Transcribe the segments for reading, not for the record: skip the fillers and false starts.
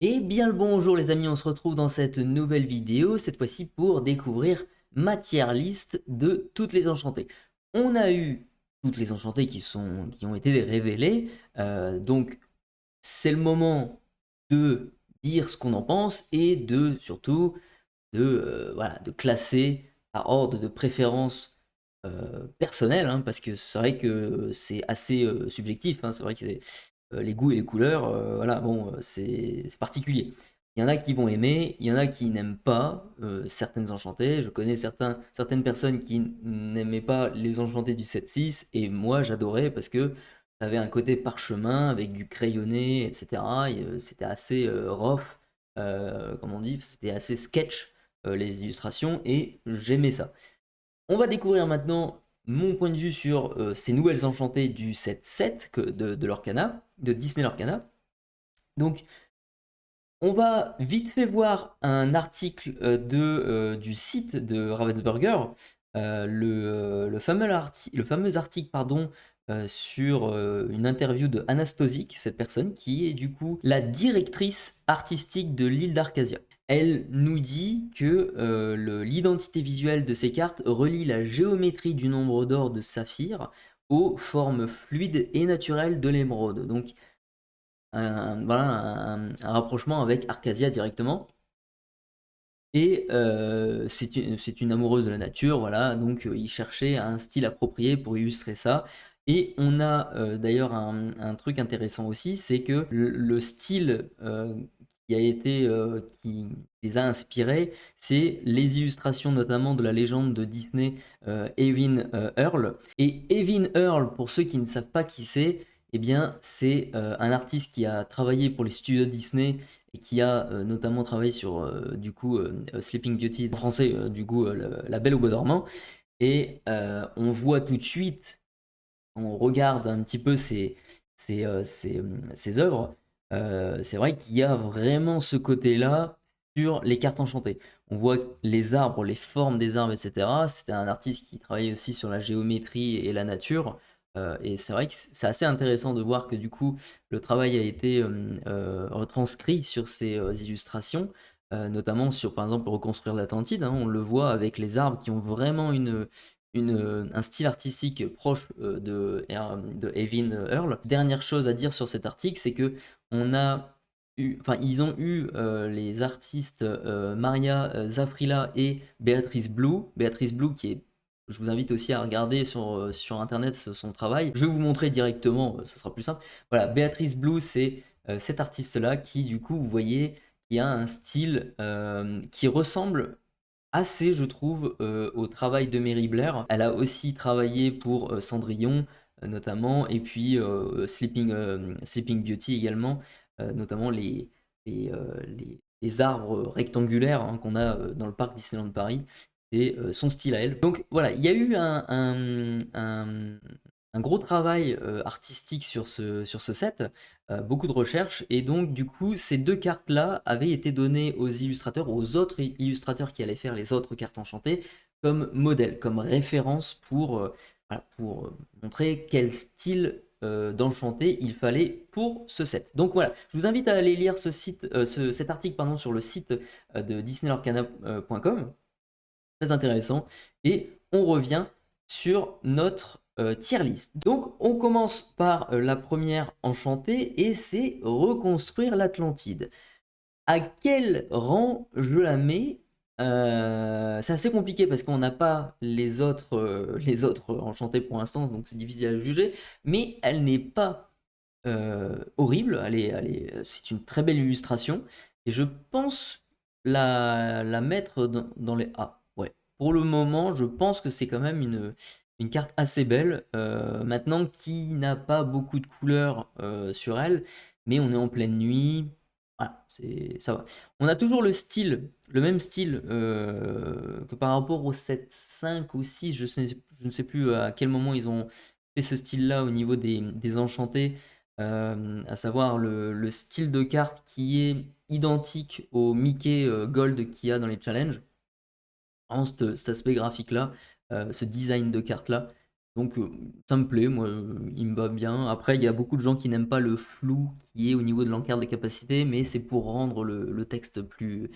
Et bien le bonjour les amis, on se retrouve dans cette nouvelle vidéo, cette fois-ci pour découvrir ma tier list de toutes les enchantées. On a eu toutes les enchantées qui ont été révélées, donc c'est le moment de dire ce qu'on en pense et de surtout voilà, de classer par ordre de préférence personnelle, hein, parce que c'est vrai que c'est assez subjectif, hein, c'est vrai que les goûts et les couleurs, voilà, bon, c'est particulier. Il y en a qui vont aimer, il y en a qui n'aiment pas certaines enchantées. Je connais certaines personnes qui n'aimaient pas les enchantées du 7-6, et moi j'adorais parce que ça avait un côté parchemin avec du crayonné, etc. C'était assez rough, comme on dit, c'était assez sketch les illustrations, et j'aimais ça. On va découvrir maintenant mon point de vue sur ces nouvelles enchantées du set 7 de Lorcana, de Disney Lorcana. Donc, on va vite fait voir un article du site de Ravensburger, le fameux article pardon, sur une interview de Anastasic, cette personne qui est du coup la directrice artistique de l'île d'Arcasia. Elle nous dit que l'identité visuelle de ces cartes relie la géométrie du nombre d'or de saphir aux formes fluides et naturelles de l'émeraude. Donc voilà, un rapprochement avec Arcasia directement. Et c'est une amoureuse de la nature, voilà, donc il cherchait un style approprié pour illustrer ça. Et on a d'ailleurs un truc intéressant aussi, c'est que le style qui les a inspirés, c'est les illustrations notamment de la légende de Disney, Evin Earl. Et Evin Earl, pour ceux qui ne savent pas qui c'est, eh bien c'est un artiste qui a travaillé pour les studios Disney et qui a notamment travaillé sur du coup Sleeping Beauty en français, du coup La Belle au Bois dormant. Et on voit tout de suite, on regarde un petit peu ses œuvres, c'est vrai qu'il y a vraiment ce côté-là sur les cartes enchantées. On voit les arbres, les formes des arbres, etc. C'était un artiste qui travaillait aussi sur la géométrie et la nature. Et c'est vrai que c'est assez intéressant de voir que du coup le travail a été retranscrit sur ces illustrations, notamment sur par exemple reconstruire l'Atlantide, hein. On le voit avec les arbres qui ont vraiment un style artistique proche de Evin Earl. Dernière chose à dire sur cet article, c'est que ils ont eu les artistes Maria Zafrila et Béatrice Blue. Béatrice Blue qui est, je vous invite aussi à regarder sur internet son travail. Je vais vous montrer directement, ça sera plus simple. Voilà, Béatrice Blue, c'est cet artiste-là qui, du coup, vous voyez, il y a un style qui ressemble assez, je trouve, au travail de Mary Blair. Elle a aussi travaillé pour Cendrillon, notamment, et puis Sleeping Beauty également, notamment les arbres rectangulaires, hein, qu'on a dans le parc Disneyland Paris. C'est son style à elle. Donc voilà, il y a eu un gros travail artistique sur ce set, beaucoup de recherches, et donc du coup ces deux cartes-là avaient été données aux illustrateurs, aux autres illustrateurs qui allaient faire les autres cartes enchantées, comme modèle, comme référence voilà, pour montrer quel style d'enchanté il fallait pour ce set. Donc voilà, je vous invite à aller lire cet article pardon, sur le site de disneylorcana.com, très intéressant, et on revient sur notre tier list. Donc on commence par la première enchantée, et c'est reconstruire l'Atlantide. À quel rang je la mets? C'est assez compliqué parce qu'on n'a pas les autres enchantés pour l'instant, donc c'est difficile à juger, mais elle n'est pas horrible, c'est une très belle illustration, et je pense la mettre dans les A. Ouais. Pour le moment, je pense que c'est quand même une carte assez belle, maintenant qui n'a pas beaucoup de couleurs sur elle, mais on est en pleine nuit, voilà, ça va. On a toujours le même style que par rapport au 7-5 ou 6, je ne sais plus à quel moment ils ont fait ce style-là au niveau des enchantés, à savoir le style de carte qui est identique au Mickey Gold qu'il y a dans les challenges. Vraiment, cet aspect graphique-là, ce design de carte-là. Donc ça me plaît, moi, il me va bien. Après, il y a beaucoup de gens qui n'aiment pas le flou qui est au niveau de l'encart de capacité, mais c'est pour rendre le texte plus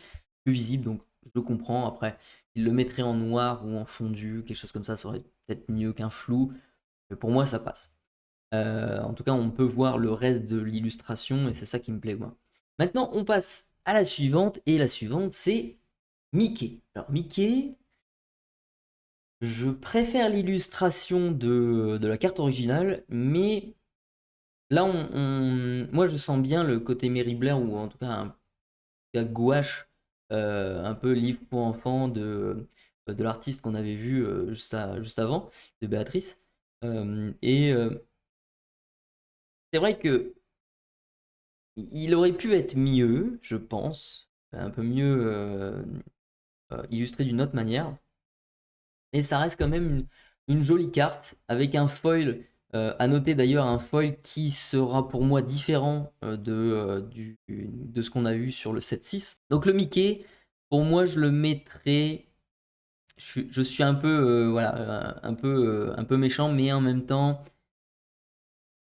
visible, donc je comprends. Après, il le mettrait en noir ou en fondu, quelque chose comme ça aurait peut-être mieux qu'un flou, mais pour moi, ça passe. En tout cas, on peut voir le reste de l'illustration et c'est ça qui me plaît, moi. Maintenant, on passe à la suivante, et la suivante, c'est Mickey. Alors, Mickey, je préfère l'illustration de la carte originale, mais là, moi, je sens bien le côté Mary Blair, ou en tout cas un gouache, un peu livre pour enfants de l'artiste qu'on avait vu juste avant, de Béatrice. Et c'est vrai que il aurait pu être mieux, je pense, un peu mieux illustré d'une autre manière. Et ça reste quand même une jolie carte avec un foil. À noter d'ailleurs un foil qui sera pour moi différent de ce qu'on a eu sur le 7-6. Donc le Mickey, pour moi, je le mettrais. Je suis un peu, voilà, un peu méchant, mais en même temps,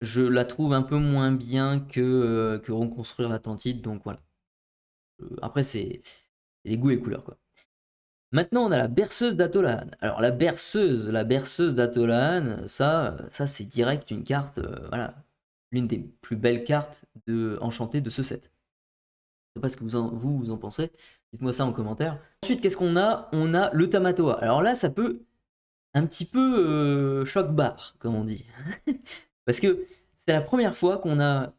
je la trouve un peu moins bien que Reconstruire l'Atlantide. Donc voilà. Après, c'est les goûts et couleurs, quoi. Maintenant, on a la berceuse d'Atolan. Alors, la berceuse d'Atolan, ça c'est direct une carte, voilà, l'une des plus belles cartes enchantées de ce set. Je sais pas ce que vous en pensez. Dites-moi ça en commentaire. Ensuite, qu'est-ce qu'on a? On a le Tamatoa. Alors là, ça peut un petit peu choc-barre, comme on dit. Parce que c'est la première fois qu'on a,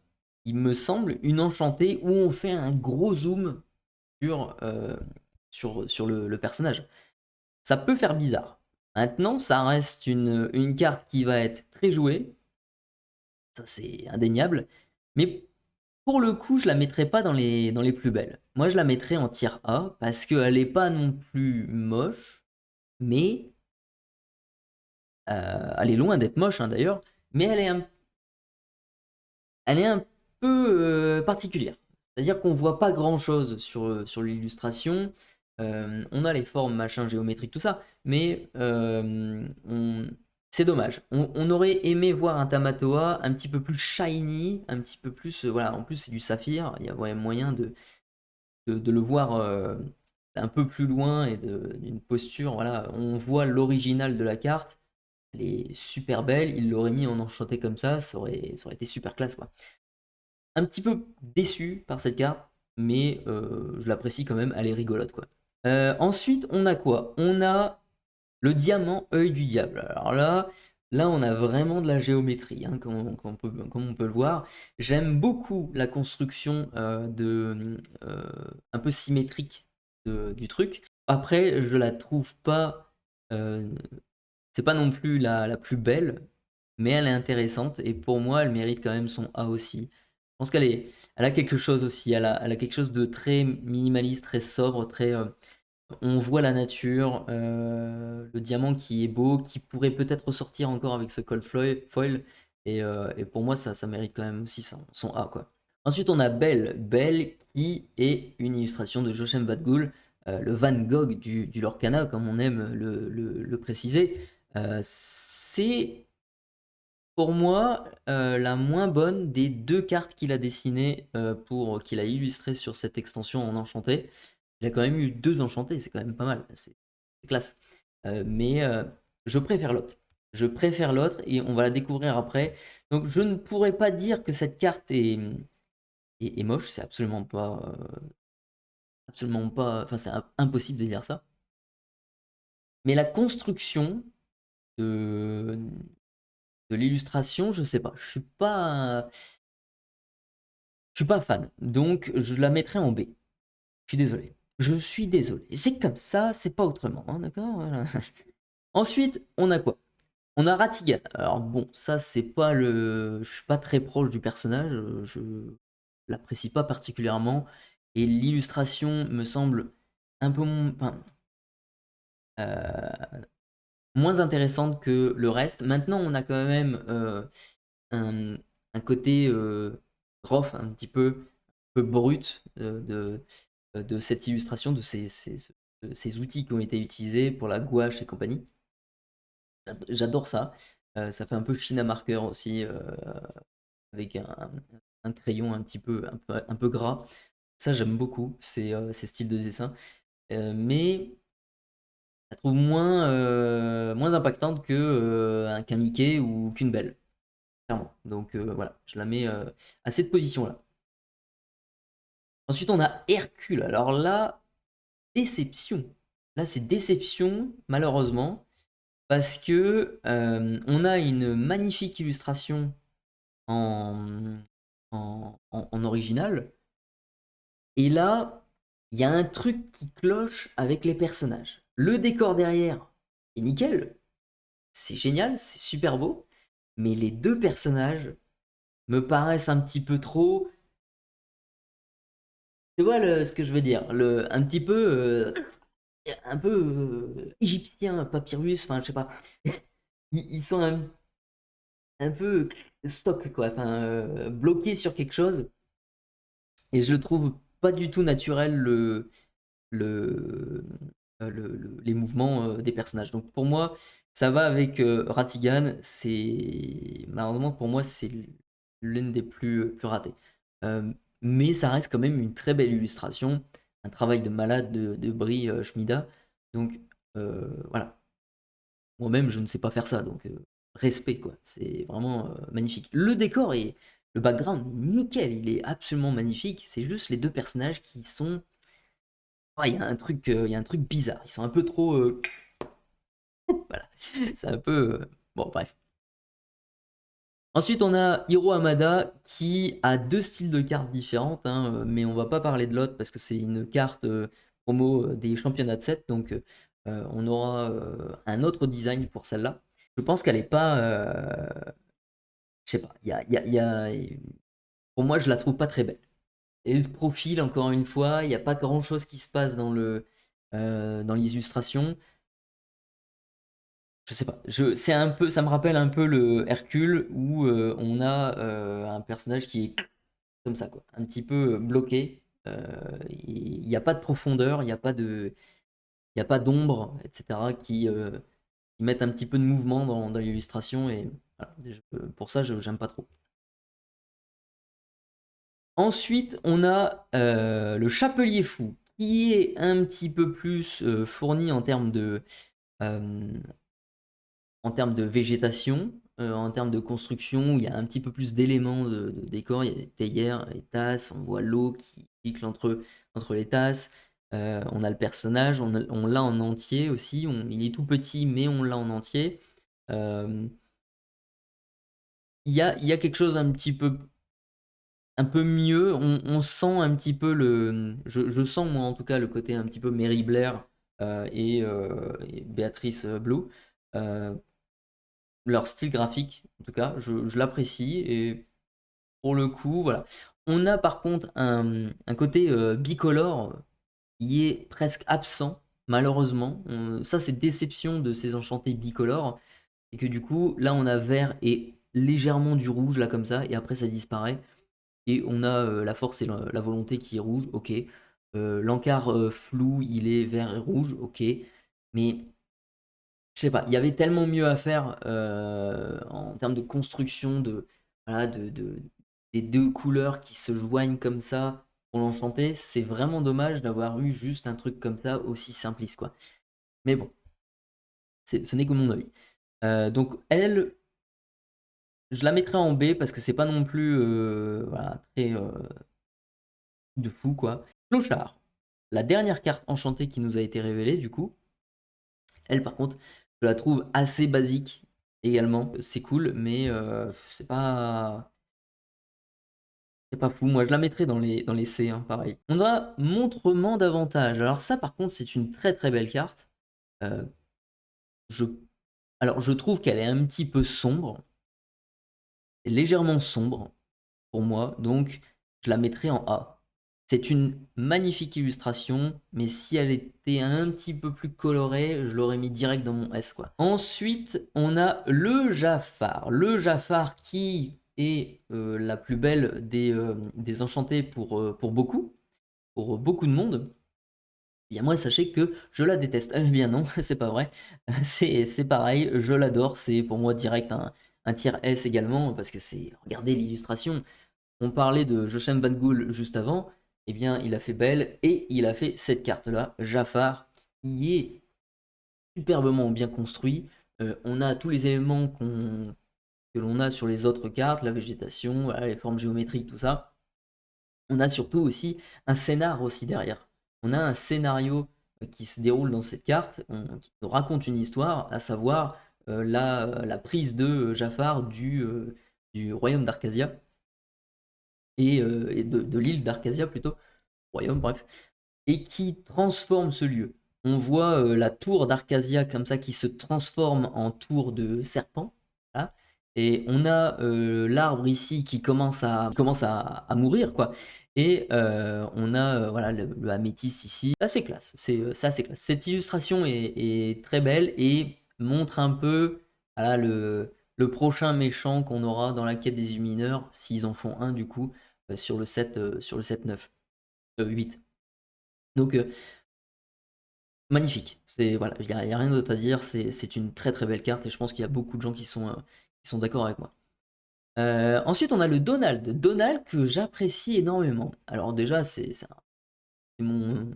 il me semble, une enchantée où on fait un gros zoom sur, sur le personnage. Ça peut faire bizarre. Maintenant, ça reste une carte qui va être très jouée, ça c'est indéniable, mais pour le coup, je la mettrai pas dans les plus belles. Moi, je la mettrai en tier A parce qu'elle n'est pas non plus moche, mais elle est loin d'être moche, hein, d'ailleurs, mais elle est un peu particulière. C'est-à-dire qu'on voit pas grand-chose sur l'illustration. On a les formes, machin, géométriques, tout ça, mais c'est dommage. On aurait aimé voir un Tamatoa un petit peu plus shiny, un petit peu plus... voilà, en plus c'est du saphir, il y a moyen de le voir un peu plus loin et d'une posture. Voilà, on voit l'original de la carte, elle est super belle, il l'aurait mis en enchanté comme ça aurait été super classe, quoi. Un petit peu déçu par cette carte, mais je l'apprécie quand même, elle est rigolote, quoi. Ensuite, on a quoi? On a le diamant œil du diable. Alors là, on a vraiment de la géométrie, hein, comme on peut le voir. J'aime beaucoup la construction un peu symétrique du truc. Après, je la trouve pas... euh, c'est pas non plus la plus belle, mais elle est intéressante et pour moi, elle mérite quand même son A aussi. Je pense elle a quelque chose aussi. Elle a quelque chose de très minimaliste, très sobre, très. On voit la nature, le diamant qui est beau, qui pourrait peut-être ressortir encore avec ce cold foil. Et pour moi, ça mérite quand même aussi son A, quoi. Ensuite, on a Belle qui est une illustration de Joshem Badgoul, le Van Gogh du Lorcana, comme on aime le préciser. C'est pour moi la moins bonne des deux cartes qu'il a dessinées, qu'il a illustrées sur cette extension en enchanté. Il a quand même eu deux enchantés, c'est quand même pas mal, c'est classe. Mais je préfère l'autre. Je préfère l'autre et on va la découvrir après. Donc je ne pourrais pas dire que cette carte est moche, c'est absolument pas, enfin c'est impossible de dire ça. Mais la construction de, de l'illustration, je sais pas, je suis pas fan, donc je la mettrai en B. Je suis désolé. Je suis désolé. C'est comme ça, c'est pas autrement, hein, d'accord? Voilà. Ensuite, on a quoi? On a Ratigan. Alors bon, ça c'est pas le... Je suis pas très proche du personnage, je l'apprécie pas particulièrement, et l'illustration me semble un peu enfin, euh, moins intéressante que le reste. Maintenant, on a quand même un, un côté rough, un petit peu brut de cette illustration, de ces outils qui ont été utilisés pour la gouache et compagnie. J'adore ça. Ça fait un peu China Marker aussi, avec un crayon un peu gras. Ça, j'aime beaucoup ces styles de dessin. Mais je la trouve moins impactante qu'un Mickey ou qu'une Belle, clairement. Donc voilà, je la mets à cette position-là. Ensuite, on a Hercule. Alors là, déception. Là, c'est déception, malheureusement, parce que on a une magnifique illustration en, en original. Et là, il y a un truc qui cloche avec les personnages. Le décor derrière est nickel, c'est génial, c'est super beau, mais les deux personnages me paraissent un petit peu trop. Tu vois ce que je veux dire, un peu égyptien, papyrus, enfin je sais pas. Ils sont un peu stock quoi, enfin bloqués sur quelque chose. Et je le trouve pas du tout naturel le, les mouvements des personnages. Donc pour moi, ça va avec Ratigan. C'est malheureusement pour moi c'est l'une des plus ratées. Euh, mais ça reste quand même une très belle illustration, un travail de malade de Brie Schmida. Donc voilà, moi-même je ne sais pas faire ça, donc respect quoi. C'est vraiment magnifique. Le background, nickel, il est absolument magnifique. C'est juste les deux personnages qui sont il y a il y a un truc bizarre. Ils sont un peu trop. Voilà. C'est un peu. Bon, bref. Ensuite, on a Hiro Hamada qui a deux styles de cartes différentes, hein, mais on va pas parler de l'autre parce que c'est une carte promo des championnats de 7. Donc, on aura un autre design pour celle-là. Je pense qu'elle est pas. Je sais pas. Pour moi, je la trouve pas très belle. Et le profil, encore une fois, il n'y a pas grand-chose qui se passe dans les illustrations. Je sais pas, c'est un peu, ça me rappelle un peu le Hercule où on a un personnage qui est comme ça, quoi, un petit peu bloqué. Il n'y a pas de profondeur, il y a pas d'ombre, etc., qui mettent un petit peu de mouvement dans l'illustration. Et voilà, pour ça, je j'aime pas trop. Ensuite, on a le Chapelier Fou, qui est un petit peu plus fourni euh, en termes de végétation, en termes de construction, où il y a un petit peu plus d'éléments de décor. Il y a des théières, des tasses, on voit l'eau qui pique entre les tasses. On a le personnage, on l'a en entier aussi. Il est tout petit, mais on l'a en entier. Euh, il y a quelque chose un peu mieux. On sent un petit peu je sens moi en tout cas le côté un petit peu Mary Blair et Béatrice Blue. Euh, Leur style graphique, en tout cas, je l'apprécie. Et pour le coup, voilà. On a par contre un côté bicolore qui est presque absent, malheureusement. Ça, c'est déception de ces enchantés bicolores. Et que du coup, là, on a vert et légèrement du rouge, là, comme ça, et après, ça disparaît. Et on a la force et la volonté qui est rouge, ok. L'encart flou, il est vert et rouge, ok. Mais je sais pas, il y avait tellement mieux à faire en termes de construction, voilà, des deux couleurs qui se joignent comme ça pour l'enchanter. C'est vraiment dommage d'avoir eu juste un truc comme ça aussi simpliste, quoi. Mais bon, ce n'est que mon avis. Donc elle, je la mettrai en B parce que c'est pas non plus voilà, très de fou, quoi. Clochard, la dernière carte enchantée qui nous a été révélée, du coup. Elle, par contre, je la trouve assez basique également. C'est cool, mais c'est pas fou. Moi, je la mettrais dans les C, hein, pareil. On a montrement d'avantage. Alors ça, par contre, c'est une très très belle carte. Euh, je... Alors, je trouve qu'elle est un petit peu sombre, légèrement sombre pour moi, donc je la mettrais en A. C'est une magnifique illustration, mais si elle était un petit peu plus colorée, je l'aurais mis direct dans mon S, quoi. Ensuite, on a le Jafar. Le Jafar qui est la plus belle des enchantés pour beaucoup de monde. Eh bien moi, sachez que je la déteste. Eh bien non, c'est pas vrai. C'est pareil, je l'adore, c'est pour moi direct un tiers S également, parce que c'est regardez l'illustration. On parlait de Joachim Van Gool juste avant, eh bien il a fait Belle et il a fait cette carte-là, Jafar, qui est superbement bien construit. On a tous les éléments que l'on a sur les autres cartes, la végétation, voilà, les formes géométriques, tout ça. On a surtout aussi un scénar aussi derrière. On a un scénario qui se déroule dans cette carte, qui nous raconte une histoire, à savoir la prise de Jafar du royaume d'Arcasia, et de l'île d'Arcasia plutôt, royaume bref, et qui transforme ce lieu. On voit la tour d'Arcasia comme ça qui se transforme en tour de serpent. Là. Et on a l'arbre ici qui commence à mourir, quoi. Et on a voilà, le améthyste ici. Assez classe, c'est assez classe. Cette illustration est très belle et montre un peu voilà, le prochain méchant qu'on aura dans la quête des Illumineurs, s'ils en font un du coup, sur le set 9, 8. Donc magnifique, voilà, y a rien d'autre à dire, c'est une très très belle carte et je pense qu'il y a beaucoup de gens qui sont d'accord avec moi. Ensuite, on a le Donald. Donald que j'apprécie énormément. Alors déjà, c'est mon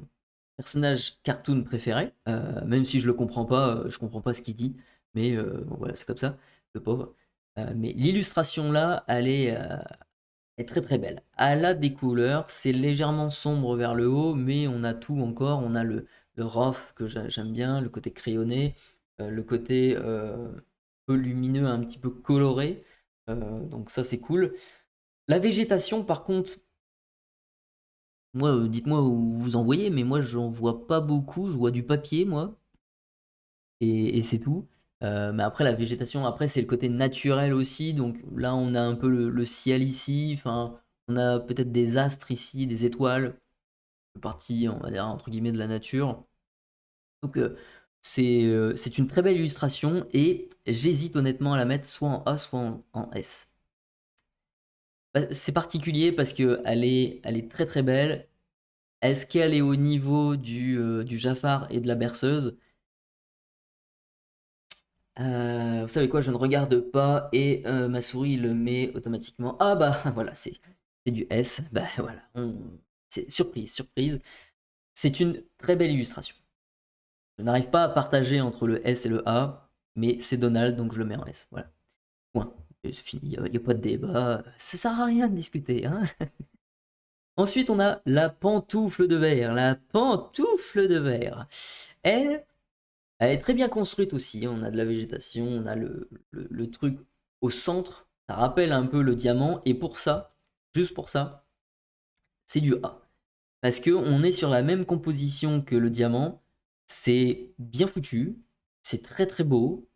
personnage cartoon préféré, même si je comprends pas ce qu'il dit, mais bon, voilà, c'est comme ça, le pauvre. Mais l'illustration là, elle est très très belle. Elle a des couleurs, c'est légèrement sombre vers le haut, mais on a tout encore. On a le rough que j'aime bien, le côté crayonné, le côté peu lumineux, un petit peu coloré. Donc ça c'est cool. La végétation par contre, moi dites-moi où vous en voyez, mais moi j'en vois pas beaucoup. Je vois du papier moi, et c'est tout. Mais après la végétation, après c'est le côté naturel aussi. Donc là on a un peu le ciel ici. Enfin, on a peut-être des astres ici, des étoiles, partie on va dire entre guillemets de la nature. Donc c'est une très belle illustration et j'hésite honnêtement à la mettre soit en A soit en S. Bah, c'est particulier parce que elle est très très belle. Est-ce qu'elle est au niveau du Jafar et de la berceuse? Vous savez quoi, je ne regarde pas et ma souris le met automatiquement. Ah bah voilà, c'est du S. Bah voilà, c'est surprise, surprise. C'est une très belle illustration. Je n'arrive pas à partager entre le S et le A, mais c'est Donald, donc je le mets en S. Voilà. Point. Et c'est fini, il n'y a pas de débat. Ça sert à rien de discuter. Hein. Ensuite, on a la pantoufle de verre. La pantoufle de verre. Elle, elle est très bien construite aussi. On a de la végétation, on a le truc au centre. Ça rappelle un peu le diamant. Et pour ça, juste pour ça, c'est du A. Parce qu'on est sur la même composition que le diamant. C'est bien foutu. C'est très très beau.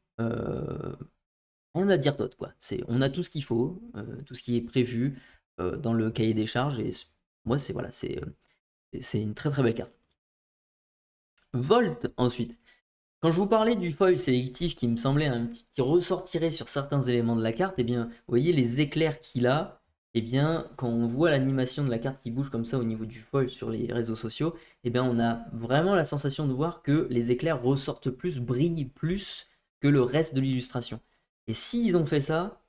Rien à dire d'autre, quoi. On a tout ce qu'il faut, tout ce qui est prévu dans le cahier des charges. Et moi, voilà, c'est une très très belle carte. Volt, ensuite. Quand je vous parlais du foil sélectif qui me semblait qui ressortirait sur certains éléments de la carte, eh bien, vous voyez les éclairs qu'il a, eh bien, quand on voit l'animation de la carte qui bouge comme ça au niveau du foil sur les réseaux sociaux, eh bien, on a vraiment la sensation de voir que les éclairs ressortent plus, brillent plus que le reste de l'illustration. Et s'ils ont fait ça,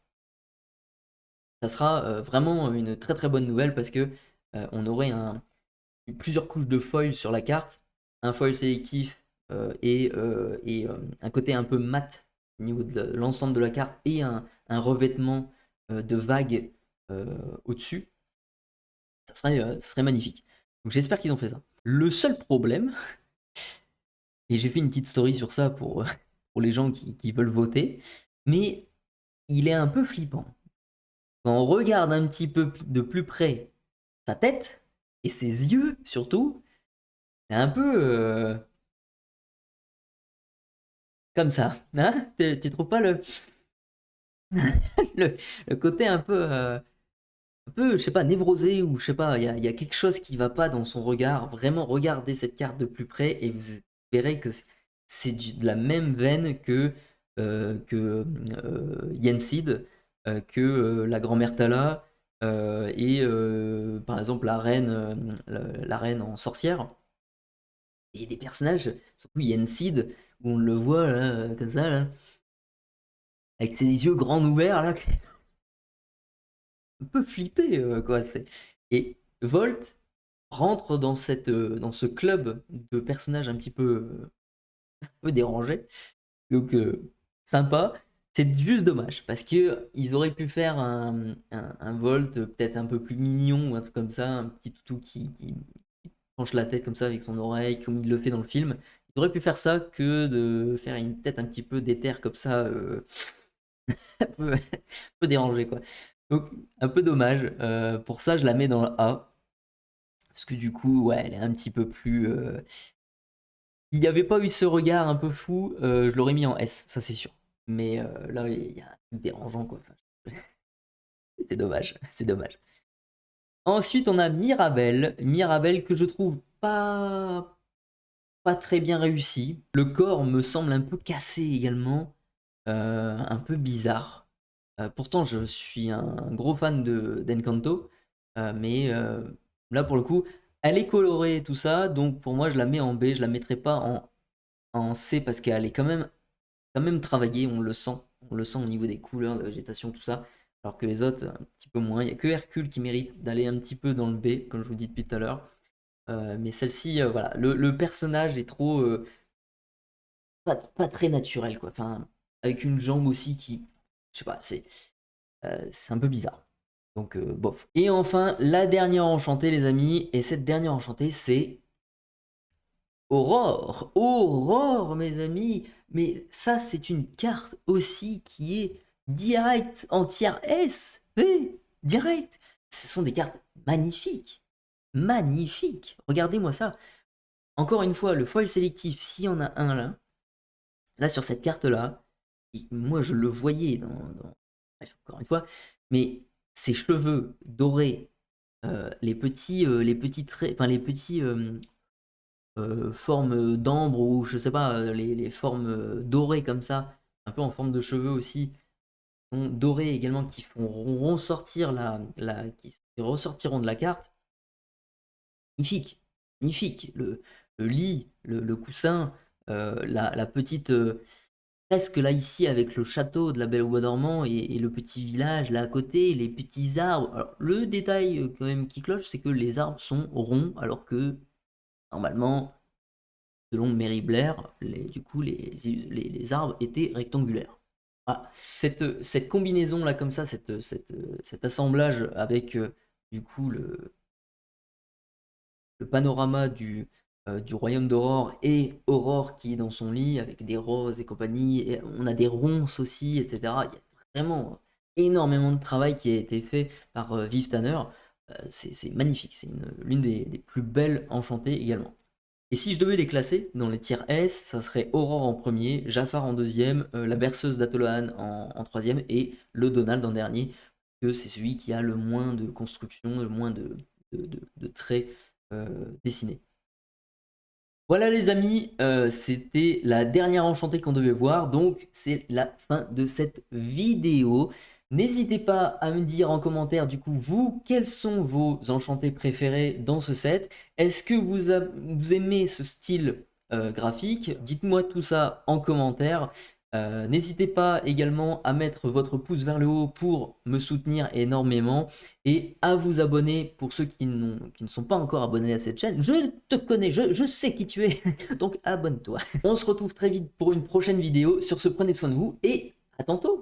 ça sera vraiment une très très bonne nouvelle parce que on aurait plusieurs couches de foil sur la carte, un foil sélectif et un côté un peu mat au niveau de l'ensemble de la carte et un revêtement de vagues au-dessus, ça serait magnifique. Donc j'espère qu'ils ont fait ça. Le seul problème, et j'ai fait une petite story sur ça pour les gens qui veulent voter, mais il est un peu flippant. Quand on regarde un petit peu de plus près sa tête et ses yeux surtout, c'est un peu comme ça. Hein tu trouves pas le, le côté un peu, je sais pas, névrosé ou je sais pas, il y a quelque chose qui va pas dans son regard. Vraiment, regardez cette carte de plus près et vous verrez que c'est de la même veine que Yensid, que la grand-mère Tala et par exemple la reine en sorcière. il y a des personnages, surtout il y a une Sid, où on le voit là, comme ça, là, avec ses yeux grands ouverts, là, un peu flippé, quoi. Et Volt rentre dans ce club de personnages un peu dérangés. Donc, sympa. C'est juste dommage parce que ils auraient pu faire un Volt peut-être un peu plus mignon ou un truc comme ça, un petit toutou qui penche la tête comme ça avec son oreille, comme il le fait dans le film. Ils auraient pu faire ça que de faire une tête un petit peu d'éther comme ça, un peu dérangée, quoi. Donc, un peu dommage. Pour ça, je la mets dans le A. Parce que du coup, ouais, elle est un petit peu plus. Il n'y avait pas eu ce regard un peu fou, je l'aurais mis en S, ça c'est sûr. Mais là, il y a un truc dérangeant, quoi. Enfin, c'est dommage, c'est dommage. Ensuite, on a Mirabel. Mirabel que je trouve pas très bien réussi. Le corps me semble un peu cassé également, un peu bizarre. Pourtant, je suis un gros fan d'Encanto, mais là, pour le coup, elle est colorée et tout ça, donc pour moi, je la mets en B, je la mettrai pas en C parce qu'elle est quand même travaillée, on le sent au niveau des couleurs, de la végétation, tout ça, alors que les autres, un petit peu moins. Il n'y a que Hercule qui mérite d'aller un petit peu dans le B, comme je vous dis depuis tout à l'heure. Mais celle-ci, voilà, le personnage est trop pas très naturel, quoi. Enfin, avec une jambe aussi qui, je sais pas, c'est un peu bizarre. Donc, bof. Et enfin, la dernière enchantée, les amis. Et cette dernière enchantée, c'est Aurore. Aurore, mes amis. Mais ça, c'est une carte aussi qui est direct en tiers S. Oui, direct. Ce sont des cartes magnifiques. Magnifiques. Regardez-moi ça. Encore une fois, le foil sélectif, s'il y en a un là, là sur cette carte-là, moi je le voyais bref, encore une fois, mais ses cheveux dorés, les petits traits, enfin les petits formes d'ambre ou je sais pas, les formes dorées comme ça, un peu en forme de cheveux aussi, sont dorés également qui font ressortir qui ressortiront de la carte. Magnifique, magnifique. Le lit, le coussin, la petite presque là ici avec le château de la Belle au Bois dormant et le petit village là à côté, les petits arbres. Alors, le détail quand même qui cloche, c'est que les arbres sont ronds alors que normalement, selon Mary Blair, du coup les arbres étaient rectangulaires. Voilà. Cette combinaison là comme ça, cet assemblage avec du coup le panorama du royaume d'Aurore et Aurore qui est dans son lit avec des roses et compagnie, et on a des ronces aussi, etc. Il y a vraiment énormément de travail qui a été fait par Viv Tanner. C'est magnifique, c'est l'une des plus belles enchantées également. Et si je devais les classer dans les tiers S, ça serait Aurore en premier, Jafar en deuxième, la berceuse d'Atolohan en troisième et le Donald en dernier, que c'est celui qui a le moins de construction, le moins de traits dessinés. Voilà les amis, c'était la dernière enchantée qu'on devait voir, donc c'est la fin de cette vidéo. N'hésitez pas à me dire en commentaire du coup vous, quels sont vos enchantés préférés dans ce set. Est-ce que vous aimez ce style graphique? Dites-moi tout ça en commentaire. N'hésitez pas également à mettre votre pouce vers le haut pour me soutenir énormément et à vous abonner pour ceux qui ne sont pas encore abonnés à cette chaîne. Je te connais, je sais qui tu es, donc abonne-toi. On se retrouve très vite pour une prochaine vidéo. Sur ce, prenez soin de vous et à tantôt.